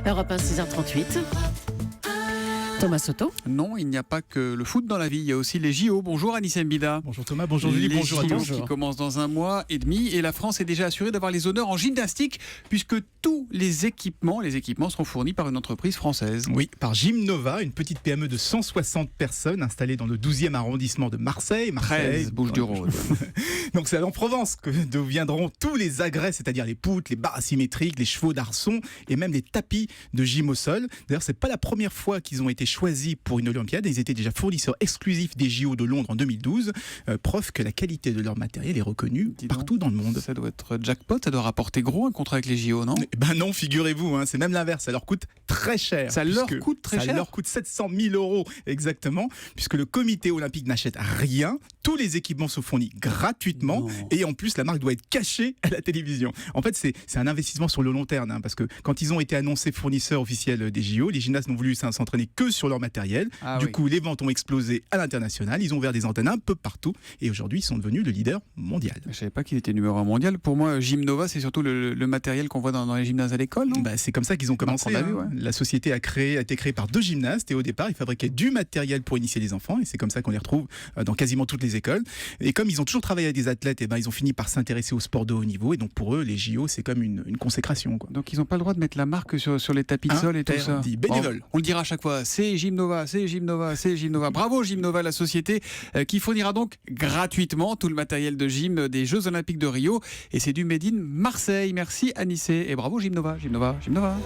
Europe 1, 6h38. Thomas Soto. Non, il n'y a pas que le foot dans la vie, il y a aussi les JO. Bonjour Anissé Mbida. Bonjour Thomas, bonjour Julie, bonjour à les tous. JO qui commencent dans un mois et demi et la France est déjà assurée d'avoir les honneurs en gymnastique puisque tous les équipements seront fournis par une entreprise française. Oui, par Gymnova, une petite PME de 160 personnes installée dans le 12e arrondissement de Marseille. 13, Bouches-du-Rhône. Donc c'est en Provence d'où viendront tous les agrès, c'est-à-dire les poutres, les barres asymétriques, les chevaux d'arçon et même les tapis de gym au sol. D'ailleurs, c'est pas la première fois qu'ils ont été choisis pour une Olympiade. Ils étaient déjà fournisseurs exclusifs des JO de Londres en 2012. Preuve que la qualité de leur matériel est reconnue partout dans le monde. Ça doit être jackpot, ça doit rapporter gros un contrat avec les JO, non ? Ben non, figurez-vous, c'est même l'inverse. Ça leur coûte très cher. Ça leur coûte très cher. Ça leur coûte 700 000 € exactement, puisque le comité olympique n'achète rien. Tous les équipements sont fournis gratuitement et en plus la marque doit être cachée à la télévision. En fait, c'est un investissement sur le long terme, parce que quand ils ont été annoncés fournisseurs officiels des JO, les gymnastes n'ont voulu s'entraîner que sur leur matériel. Du coup, les ventes ont explosé à l'international. Ils ont ouvert des antennes un peu partout et aujourd'hui, ils sont devenus le leader mondial. Je savais pas qu'il était numéro 1 mondial. Pour moi, Gymnova, c'est surtout le matériel qu'on voit dans les gymnases à l'école, non ? C'est comme ça qu'ils ont commencé. La société a été créée par 2 gymnastes et au départ, ils fabriquaient du matériel pour initier les enfants et c'est comme ça qu'on les retrouve dans quasiment toutes les écoles. Et comme ils ont toujours travaillé avec des athlètes, ils ont fini par s'intéresser au sport de haut niveau et donc pour eux, les JO, c'est comme une consécration, quoi. Donc ils n'ont pas le droit de mettre la marque sur les tapis de sol et tout ça. Bénévole. On le dira à chaque fois, c'est Gymnova, c'est Gymnova, c'est Gymnova. Bravo Gymnova, la société qui fournira donc gratuitement tout le matériel de gym des Jeux Olympiques de Rio. Et c'est du Made in Marseille. Merci Anissé et bravo Gymnova, Gymnova, Gymnova.